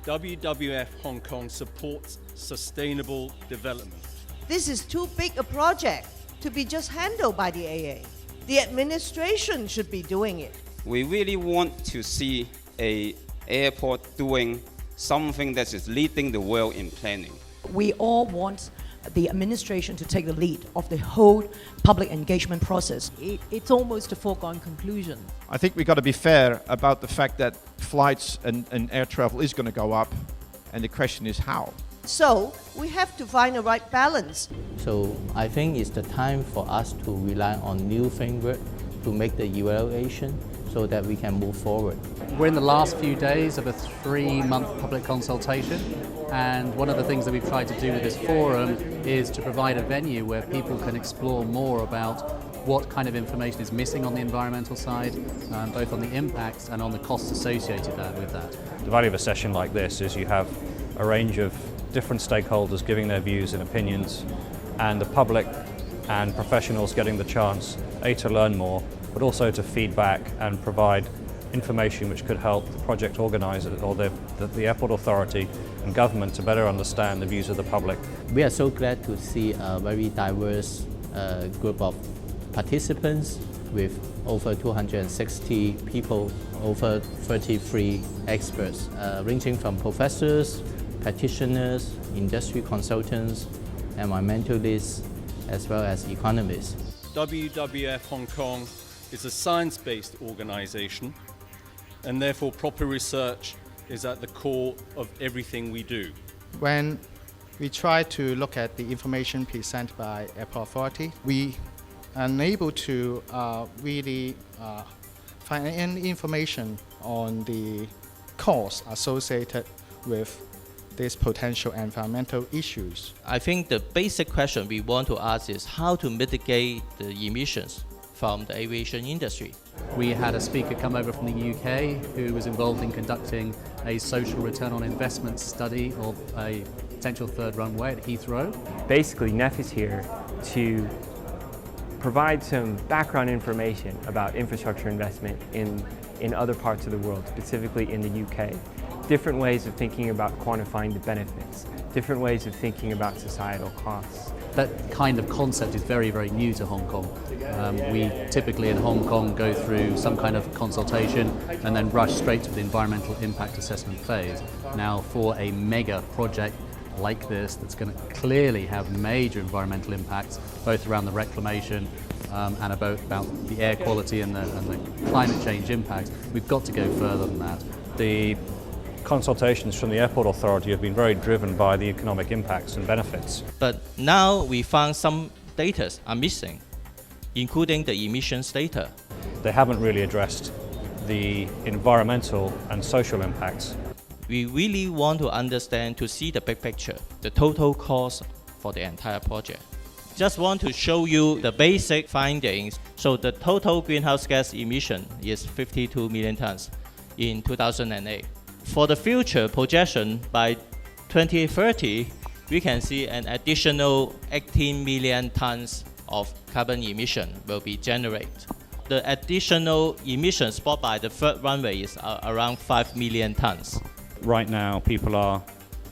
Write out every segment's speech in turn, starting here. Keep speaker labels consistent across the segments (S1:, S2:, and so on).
S1: WWF-Hong Kong supports sustainable development.
S2: This is too big a project to be just handled by the AA. The administration should be doing it.
S3: We really want to see an airport doing something that is leading the world in planning.
S4: We all want the administration to take the lead of the whole public engagement process.
S5: It's almost a foregone conclusion.
S6: I think we've got to be fair about the fact that flights and air travel is going to go up, and the question is how.
S2: So we have to find the right balance.
S7: So I think it's the time for us to rely on new framework to make the evaluation so that we can move forward.
S8: We're in the last few days of a 3-month public consultation, and one of the things that we've tried to do with this forum is to provide a venue where people can explore more about what kind of information is missing on the environmental side, both on the impacts and on the costs associated with that.
S9: The value of a session like this is you have a range of different stakeholders giving their views and opinions, and the public and professionals getting the chance, A, to learn more, but also to feedback and provide information which could help the project organiser or the airport authority and government to better understand the views of the public.
S7: We are so glad to see a very diverse group of participants with over 260 people, over 33 experts, ranging from professors, practitioners, industry consultants, environmentalists, as well as economists.
S1: WWF Hong Kong is a science-based organisation, and therefore proper research is at the core of everything we do.
S10: When we try to look at the information presented by Airport Authority, we are unable to really find any information on the costs associated with these potential environmental issues.
S7: I think the basic question we want to ask is how to mitigate the emissions from the aviation industry.
S8: We had a speaker come over from the UK who was involved in conducting a social return on investment study of a potential third runway at Heathrow.
S11: Basically, NEF is here to provide some background information about infrastructure investment in other parts of the world, specifically in the UK. Different ways of thinking about quantifying the benefits, different ways of thinking about societal costs.
S8: That kind of concept is very, very new to Hong Kong. We typically in Hong Kong go through some kind of consultation and then rush straight to the environmental impact assessment phase. Now, for a mega project like this that's going to clearly have major environmental impacts, both around the reclamation and about the air quality and the climate change impacts, we've got to go further than that.
S9: The consultations from the airport authority have been very driven by the economic impacts and benefits.
S7: But now we found some data are missing, including the emissions data.
S9: They haven't really addressed the environmental and social impacts.
S7: We really want to understand, to see the big picture, the total cost for the entire project. Just want to show you the basic findings. So the total greenhouse gas emission is 52 million tons in 2008. For the future projection, by 2030, we can see an additional 18 million tons of carbon emission will be generated. The additional emissions brought by the third runway is around 5 million tons.
S9: Right now, people are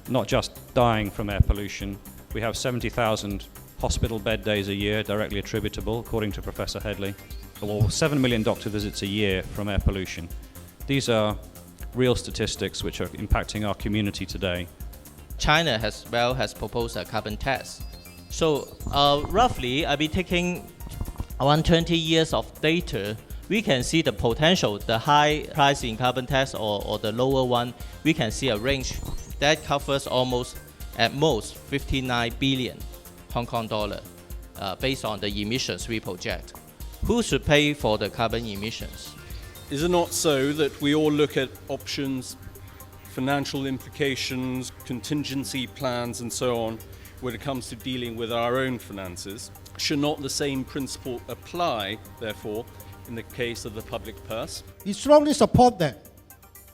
S9: not just dying from air pollution. We have 70,000 hospital bed days a year directly attributable, according to Professor Headley, or 7 million doctor visits a year from air pollution. These are real statistics which are impacting our community today.
S7: China has proposed a carbon tax. So roughly, I'll be taking around 20 years of data. We can see the potential, the high price in carbon tax or the lower one. We can see a range that covers almost, at most, 59 billion Hong Kong dollar based on the emissions we project. Who should pay for the carbon emissions?
S1: Is it not so that we all look at options, financial implications, contingency plans and so on when it comes to dealing with our own finances? Should not the same principle apply, therefore, in the case of the public purse?
S12: We strongly support that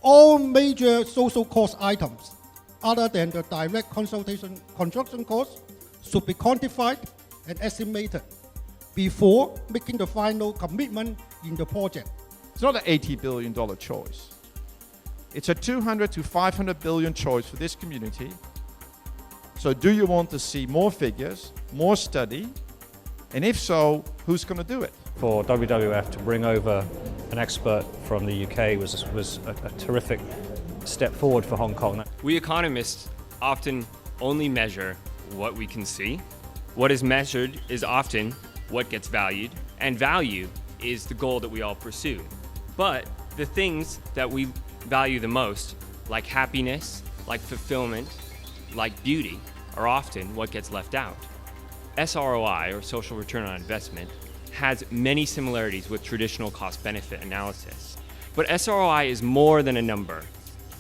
S12: all major social cost items, other than the direct construction costs, should be quantified and estimated before making the final commitment in the project.
S6: It's not an $80 billion choice. It's a 200 to 500 billion choice for this community. So do you want to see more figures, more study? And if so, who's going to do it?
S9: For WWF to bring over an expert from the UK was a terrific step forward for Hong Kong.
S13: We economists often only measure what we can see. What is measured is often what gets valued, and value is the goal that we all pursue. But the things that we value the most, like happiness, like fulfillment, like beauty, are often what gets left out. SROI, or social return on investment, has many similarities with traditional cost-benefit analysis. But SROI is more than a number.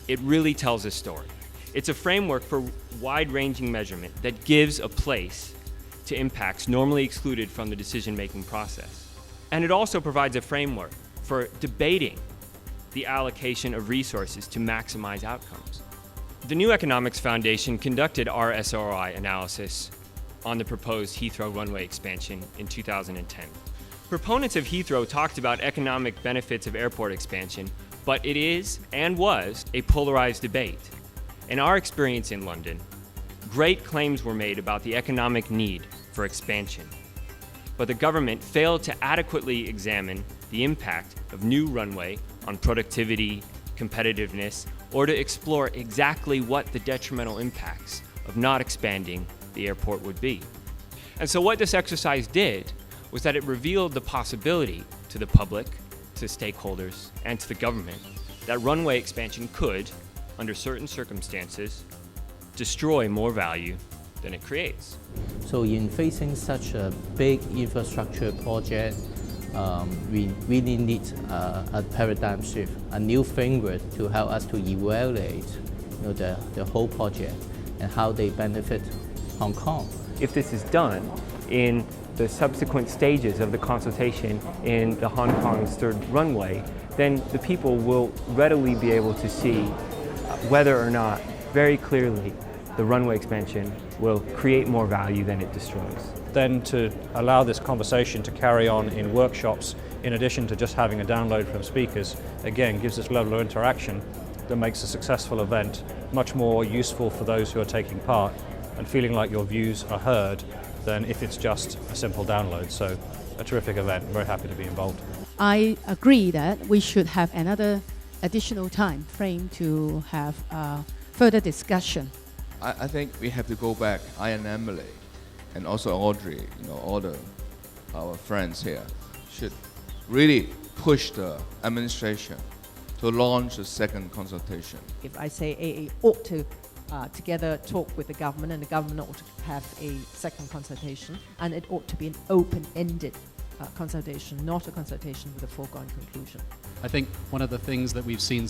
S13: It really tells a story. It's a framework for wide-ranging measurement that gives a place to impacts normally excluded from the decision-making process. And it also provides a framework for debating the allocation of resources to maximize outcomes. The New Economics Foundation conducted our SROI analysis on the proposed Heathrow runway expansion in 2010. Proponents of Heathrow talked about economic benefits of airport expansion, but it is and was a polarized debate. In our experience in London, great claims were made about the economic need for expansion, but the government failed to adequately examine the impact of new runway on productivity, competitiveness, or to explore exactly what the detrimental impacts of not expanding the airport would be. And so what this exercise did was that it revealed the possibility to the public, to stakeholders, and to the government that runway expansion could, under certain circumstances, destroy more value than it creates.
S7: So in facing such a big infrastructure project, we really need a paradigm shift, a new framework to help us to evaluate the whole project and how they benefit Hong Kong.
S11: If this is done in the subsequent stages of the consultation in the Hong Kong's third runway, then the people will readily be able to see whether or not, very clearly, the runway expansion will create more value than it destroys.
S9: Then to allow this conversation to carry on in workshops, in addition to just having a download from speakers, again gives this level of interaction that makes a successful event much more useful for those who are taking part and feeling like your views are heard than if it's just a simple download. So a terrific event, I'm very happy to be involved.
S5: I agree that we should have another additional time frame to have further discussion.
S14: I think we have to go back, I and Emily, and also Audrey, all our friends here, should really push the administration to launch a second consultation.
S2: If I say AA ought to together talk with the government, and the government ought to have a second consultation, and it ought to be an open-ended consultation, not a consultation with a foregone conclusion.
S8: I think one of the things that we've seen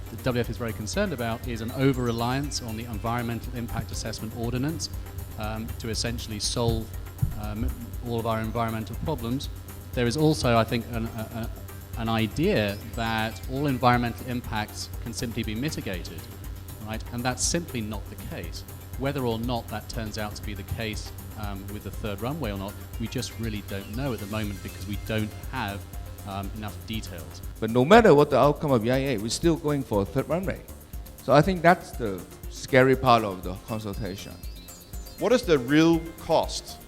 S8: the WWF is very concerned about is an over-reliance on the environmental impact assessment ordinance to essentially solve all of our environmental problems. There is also, I think, an idea that all environmental impacts can simply be mitigated, right? And that's simply not the case. Whether or not that turns out to be the case with the third runway or not, we just really don't know at the moment because we don't have enough details.
S14: But no matter what the outcome of EIA, we're still going for a third runway. So I think that's the scary part of the consultation.
S6: What is the real cost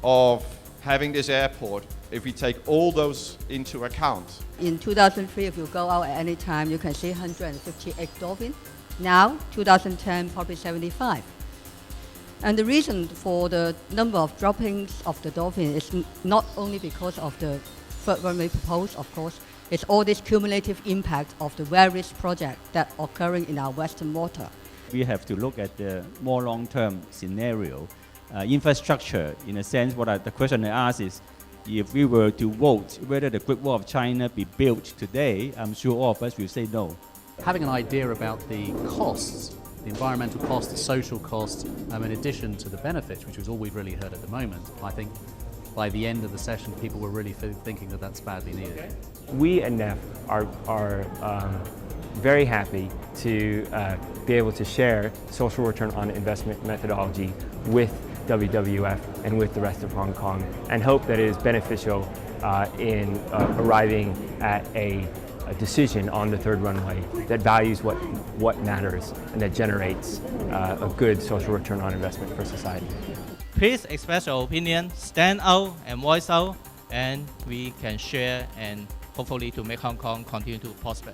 S6: of having this airport if we take all those into account?
S15: In 2003, if you go out at any time, you can see 158 dolphins. Now, 2010, probably 75. And the reason for the number of droppings of the dolphin is not only because of the third runway proposed, of course, it's all this cumulative impact of the various projects that are occurring in our western water.
S16: We have to look at the more long-term scenario. Infrastructure, in a sense, the question I ask is, if we were to vote whether the Great Wall of China be built today, I'm sure all of us will say no.
S8: Having an idea about the costs, the environmental costs, the social costs, in addition to the benefits, which is all we've really heard at the moment, I think by the end of the session, people were really thinking that that's badly needed.
S11: We at NEF are very happy to be able to share social return on investment methodology with WWF and with the rest of Hong Kong, and hope that it is beneficial in arriving at a decision on the third runway that values what matters and that generates a good social return on investment for society.
S7: Please express your opinion, stand out and voice out, and we can share and hopefully to make Hong Kong continue to prosper.